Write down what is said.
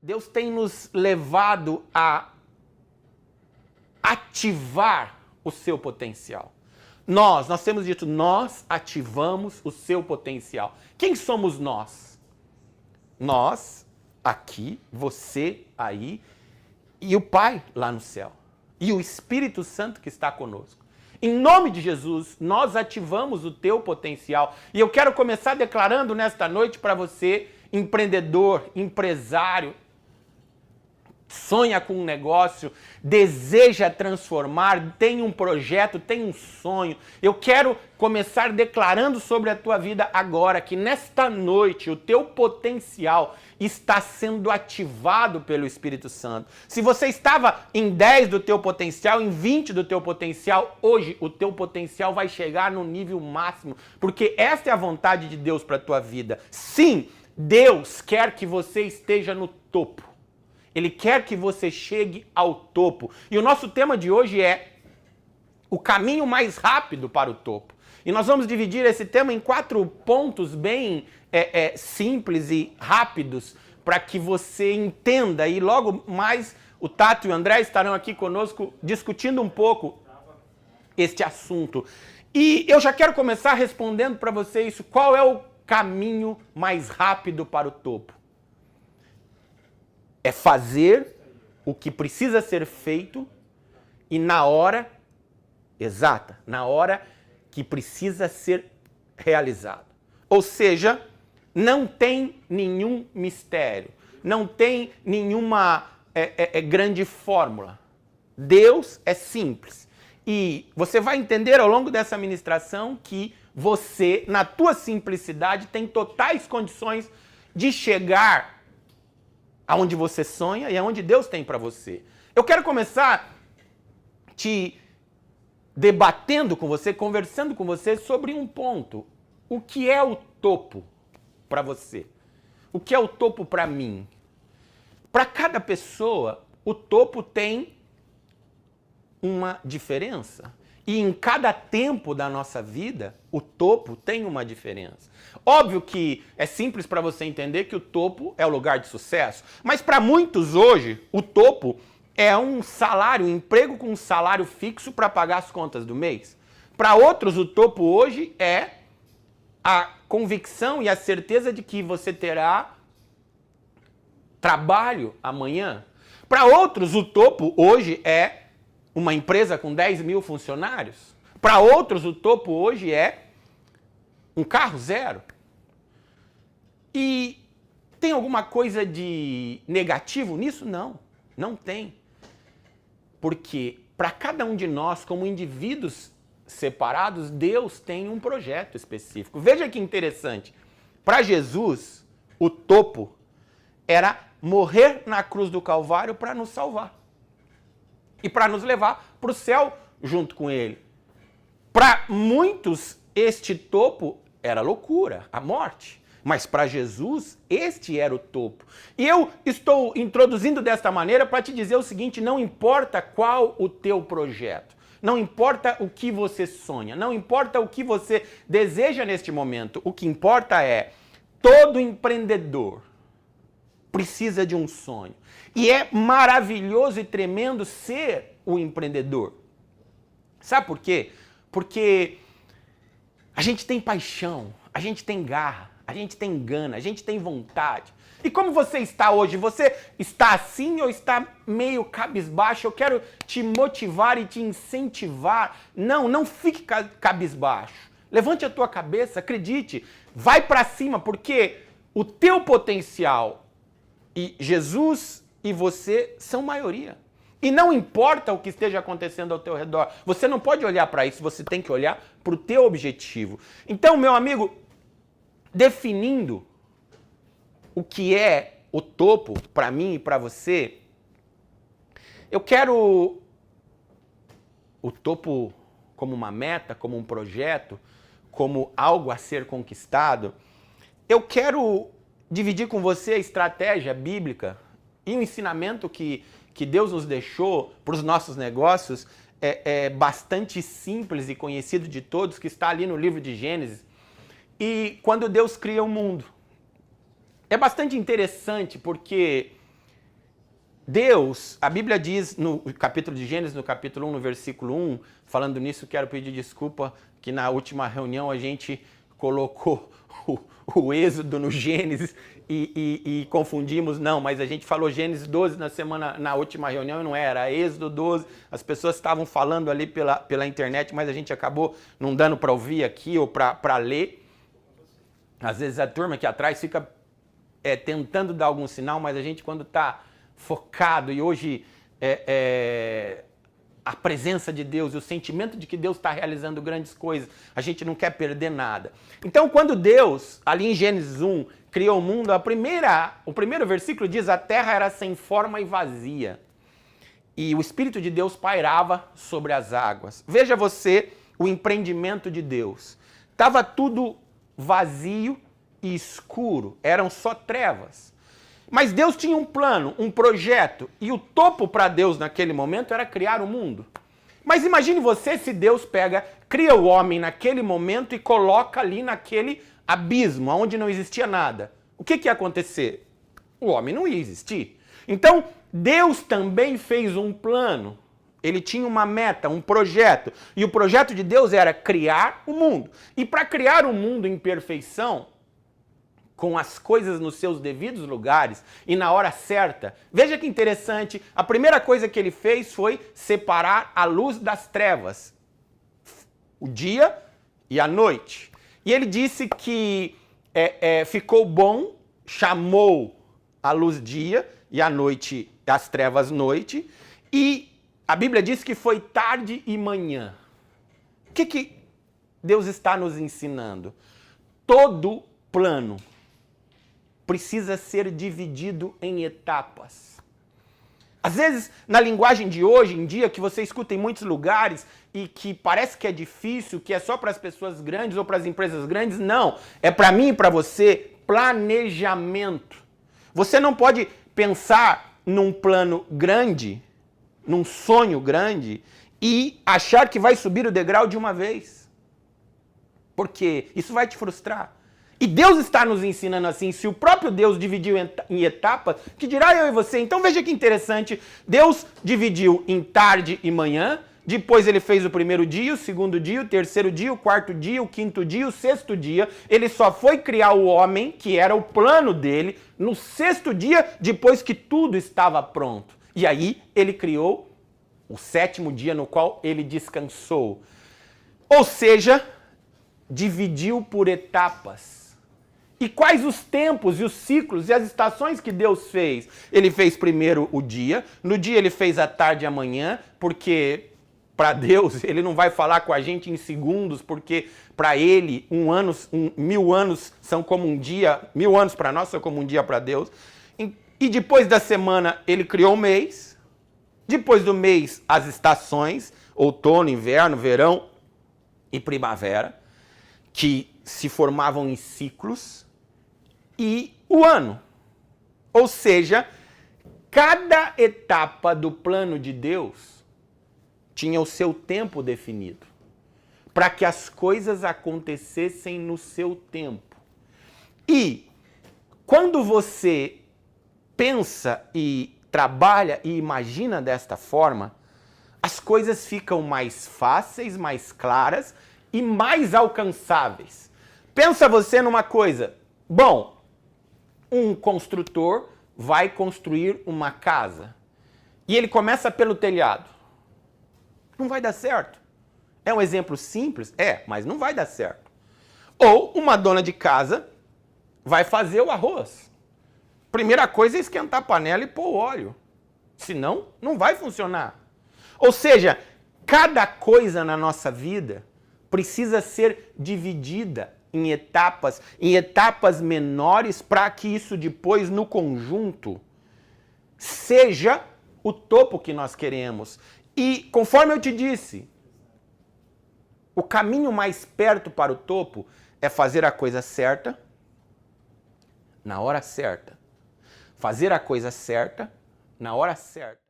Deus tem nos levado a ativar o seu potencial. Nós temos dito, nós ativamos o seu potencial. Quem somos nós? Nós, aqui, você aí, e o Pai lá no céu. E o Espírito Santo que está conosco. Em nome de Jesus, nós ativamos o teu potencial. E eu quero começar declarando nesta noite para você, empreendedor, empresário, sonha com um negócio, deseja transformar, tem um projeto, tem um sonho. Eu quero começar declarando sobre a tua vida agora que nesta noite o teu potencial está sendo ativado pelo Espírito Santo. Se você estava em 10 do teu potencial, em 20 do teu potencial, hoje o teu potencial vai chegar no nível máximo, porque esta é a vontade de Deus para a tua vida. Sim, Deus quer que você esteja no topo. Ele quer que você chegue ao topo. E o nosso tema de hoje é o caminho mais rápido para o topo. E nós vamos dividir esse tema em 4 pontos bem simples e rápidos para que você entenda. E logo mais o Tato e o André estarão aqui conosco discutindo um pouco este assunto. E eu já quero começar respondendo para você isso. Qual é o caminho mais rápido para o topo? É fazer o que precisa ser feito e na hora exata, na hora que precisa ser realizado. Ou seja, não tem nenhum mistério, não tem nenhuma grande fórmula. Deus é simples. E você vai entender ao longo dessa ministração que você, na tua simplicidade, tem totais condições de chegar aonde você sonha e aonde Deus tem para você. Eu quero começar te debatendo com você, conversando com você sobre um ponto. O que é o topo para você? O que é o topo para mim? Para cada pessoa, o topo tem uma diferença. E em cada tempo da nossa vida, o topo tem uma diferença. Óbvio que é simples para você entender que o topo é o lugar de sucesso. Mas para muitos hoje, o topo é um salário, um emprego com um salário fixo para pagar as contas do mês. Para outros, o topo hoje é a convicção e a certeza de que você terá trabalho amanhã. Para outros, o topo hoje é uma empresa com 10 mil funcionários. Para outros, o topo hoje é um carro zero. E tem alguma coisa de negativo nisso? Não, não tem. Porque para cada um de nós, como indivíduos separados, Deus tem um projeto específico. Veja que interessante. Para Jesus, o topo era morrer na cruz do Calvário para nos salvar. E para nos levar para o céu junto com ele. Para muitos, este topo era loucura, a morte. Mas para Jesus, este era o topo. E eu estou introduzindo desta maneira para te dizer o seguinte, não importa qual o teu projeto, não importa o que você sonha, não importa o que você deseja neste momento, o que importa é, todo empreendedor precisa de um sonho. E é maravilhoso e tremendo ser o empreendedor. Sabe por quê? Porque a gente tem paixão, a gente tem garra, a gente tem gana, a gente tem vontade. E como você está hoje? Você está assim ou está meio cabisbaixo? Eu quero te motivar e te incentivar. Não fique cabisbaixo. Levante a tua cabeça, acredite, vai para cima, porque o teu potencial e Jesus e você são maioria. E não importa o que esteja acontecendo ao teu redor. Você não pode olhar para isso, você tem que olhar para o teu objetivo. Então, meu amigo, definindo o que é o topo para mim e para você, eu quero o topo como uma meta, como um projeto, como algo a ser conquistado. Eu quero dividir com você a estratégia bíblica e o ensinamento que Deus nos deixou para os nossos negócios é bastante simples e conhecido de todos, que está ali no livro de Gênesis. E quando Deus cria o mundo. É bastante interessante porque Deus, a Bíblia diz no capítulo de Gênesis, no capítulo 1, no versículo 1, falando nisso, quero pedir desculpa que na última reunião a gente colocou o Êxodo no Gênesis e confundimos, não, mas a gente falou Gênesis 12 na última reunião e não era Êxodo 12, as pessoas estavam falando ali pela internet, mas a gente acabou não dando para ouvir aqui ou para ler. Às vezes a turma aqui atrás fica tentando dar algum sinal, mas a gente quando está focado e hoje a presença de Deus e o sentimento de que Deus está realizando grandes coisas, a gente não quer perder nada. Então, quando Deus, ali em Gênesis 1, criou o mundo, o primeiro versículo diz: a terra era sem forma e vazia, e o Espírito de Deus pairava sobre as águas. Veja você o empreendimento de Deus. Estava tudo vazio e escuro, eram só trevas. Mas Deus tinha um plano, um projeto, e o topo para Deus naquele momento era criar o mundo. Mas imagine você se Deus cria o homem naquele momento e coloca ali naquele abismo, onde não existia nada. O que ia acontecer? O homem não ia existir. Então, Deus também fez um plano. Ele tinha uma meta, um projeto. E o projeto de Deus era criar o mundo. E para criar o mundo em perfeição, com as coisas nos seus devidos lugares e na hora certa. Veja que interessante, a primeira coisa que ele fez foi separar a luz das trevas, o dia e a noite. E ele disse que ficou bom, chamou a luz dia e a noite, as trevas noite, e a Bíblia diz que foi tarde e manhã. O que Deus está nos ensinando? Todo plano precisa ser dividido em etapas. Às vezes, na linguagem de hoje em dia, que você escuta em muitos lugares e que parece que é difícil, que é só para as pessoas grandes ou para as empresas grandes, não. É para mim e para você planejamento. Você não pode pensar num plano grande, num sonho grande e achar que vai subir o degrau de uma vez. Porque isso vai te frustrar. E Deus está nos ensinando assim, se o próprio Deus dividiu em etapas, que dirá eu e você? Então veja que interessante, Deus dividiu em tarde e manhã, depois ele fez o primeiro dia, o segundo dia, o terceiro dia, o quarto dia, o quinto dia, o sexto dia. Ele só foi criar o homem, que era o plano dele, no sexto dia, depois que tudo estava pronto. E aí ele criou o sétimo dia, no qual ele descansou. Ou seja, dividiu por etapas. E quais os tempos e os ciclos e as estações que Deus fez? Ele fez primeiro o dia, no dia ele fez a tarde e a manhã, porque para Deus ele não vai falar com a gente em segundos, porque para ele 1000 anos são como um dia, 1000 anos para nós são como um dia para Deus. E depois da semana ele criou o mês, depois do mês as estações, outono, inverno, verão e primavera, que se formavam em ciclos, e o ano. Ou seja, cada etapa do plano de Deus tinha o seu tempo definido, para que as coisas acontecessem no seu tempo. E quando você pensa e trabalha e imagina desta forma, as coisas ficam mais fáceis, mais claras e mais alcançáveis. Pensa você numa coisa. Bom, um construtor vai construir uma casa e ele começa pelo telhado. Não vai dar certo. É um exemplo simples? Mas não vai dar certo. Ou uma dona de casa vai fazer o arroz. Primeira coisa é esquentar a panela e pôr o óleo. Senão, não vai funcionar. Ou seja, cada coisa na nossa vida precisa ser dividida em etapas menores, para que isso depois, no conjunto, seja o topo que nós queremos. E, conforme eu te disse, o caminho mais perto para o topo é fazer a coisa certa, na hora certa. Fazer a coisa certa, na hora certa.